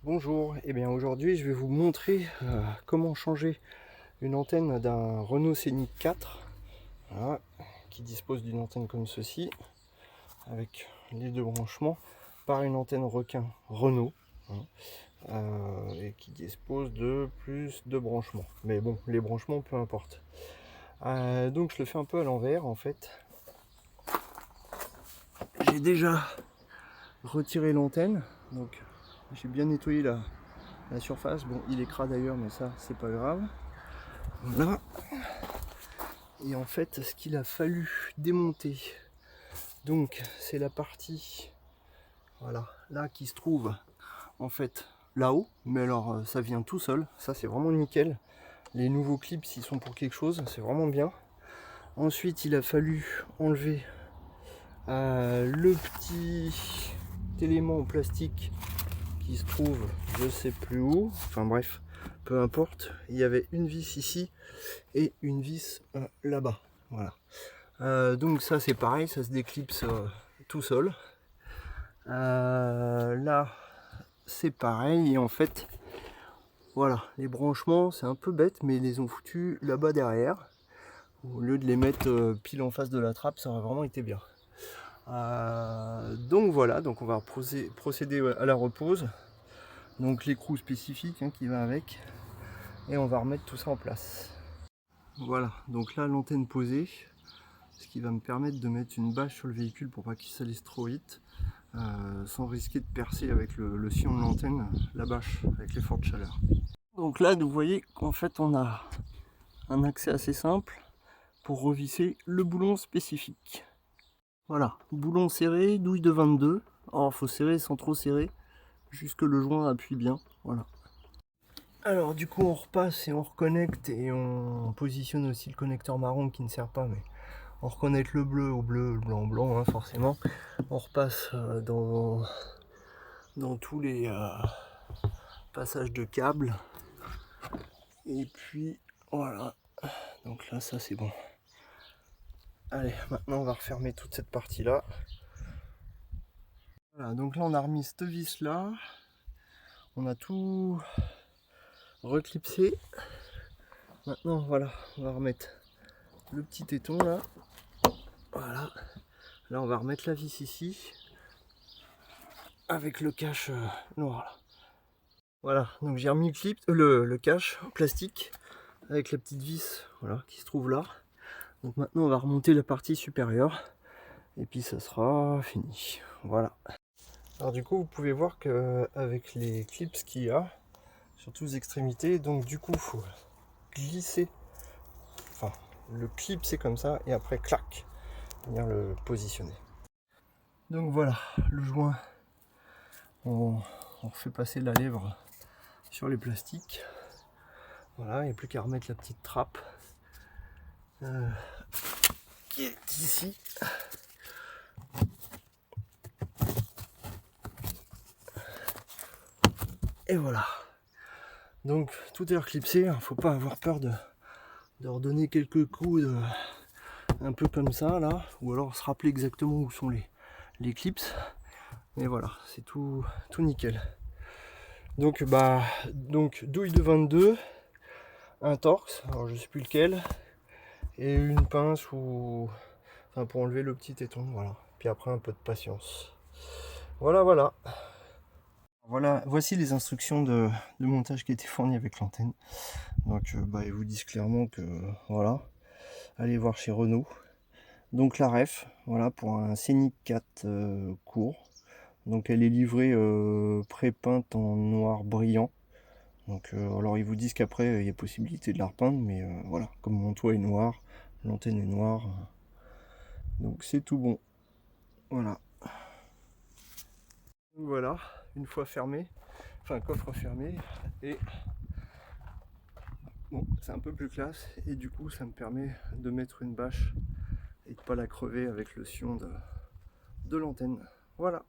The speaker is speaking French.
Bonjour, et bien aujourd'hui je vais vous montrer comment changer une antenne d'un Renault Scénic 4 voilà, qui dispose d'une antenne comme ceci avec les deux branchements par une antenne requin Renault hein, et qui dispose de plus de branchements, mais bon les branchements peu importe. Donc je le fais un peu à l'envers en fait. J'ai déjà retiré l'antenne, donc j'ai bien nettoyé la surface. Bon, il est crade d'ailleurs, mais ça c'est pas grave. Voilà. Et en fait, ce qu'il a fallu démonter, donc c'est la partie, voilà, là qui se trouve en fait là-haut. Mais alors ça vient tout seul. Ça c'est vraiment nickel. Les nouveaux clips, s'ils sont pour quelque chose, c'est vraiment bien. Ensuite, il a fallu enlever le petit élément en plastique qui se trouve je sais plus où, enfin bref, peu importe. Il y avait une vis ici et une vis là-bas, voilà. Donc ça c'est pareil, ça se déclipse tout seul. Là c'est pareil, et en fait voilà, les branchements c'est un peu bête, mais ils les ont foutus là-bas derrière au lieu de les mettre pile en face de la trappe. Ça aurait vraiment été bien. Donc voilà, donc on va procéder à la repose, donc l'écrou spécifique qui va avec, et on va remettre tout ça en place. Voilà, donc là l'antenne posée, ce qui va me permettre de mettre une bâche sur le véhicule pour pas qu'il salisse trop vite, sans risquer de percer avec le sillon de l'antenne la bâche avec les fortes chaleurs. Donc là vous voyez qu'en fait on a un accès assez simple pour revisser le boulon spécifique. Voilà, boulon serré, douille de 22. Alors faut serrer sans trop serrer, juste que le joint appuie bien. Voilà. Alors du coup on repasse et on reconnecte, et on positionne aussi le connecteur marron qui ne sert pas, mais on reconnecte le bleu au bleu, le blanc au blanc forcément. On repasse dans tous les passages de câbles, et puis voilà, donc là ça c'est bon. Allez, maintenant on va refermer toute cette partie là. Voilà, donc là on a remis cette vis là, on a tout reclipsé. Maintenant voilà, on va remettre le petit téton là. Voilà, là on va remettre la vis ici avec le cache noir là. Voilà, donc j'ai remis le cache en plastique avec la petite vis, voilà, qui se trouve là. Donc maintenant on va remonter la partie supérieure et puis ça sera fini. Voilà. Alors du coup vous pouvez voir que avec les clips qu'il y a sur toutes les extrémités, donc du coup faut glisser, enfin le clip c'est comme ça, et après clac, venir le positionner. Donc voilà, le joint, on refait passer la lèvre sur les plastiques. Voilà, il n'y a plus qu'à remettre la petite trappe qui est ici. Et voilà. Donc tout est reclipsé, il ne faut pas avoir peur de redonner quelques coups un peu comme ça là, ou alors se rappeler exactement où sont les clips. Mais voilà, c'est tout nickel. Donc douille de 22, un torx, alors je sais plus lequel, et une pince ou enfin pour enlever le petit téton, voilà. Puis après un peu de patience. Voilà. Voilà, voici les instructions de montage qui étaient fournies avec l'antenne. Donc ils vous disent clairement que voilà, allez voir chez Renault. Donc la ref, voilà, pour un Scénic 4 court. Donc elle est livrée pré-peinte en noir brillant. Donc alors ils vous disent qu'après il y a possibilité de la repeindre, mais voilà, comme mon toit est noir, l'antenne est noire, donc c'est tout bon. Voilà. Donc voilà, une fois fermé, enfin coffre fermé, et bon, c'est un peu plus classe, et du coup ça me permet de mettre une bâche et de pas la crever avec le sillon de l'antenne. Voilà.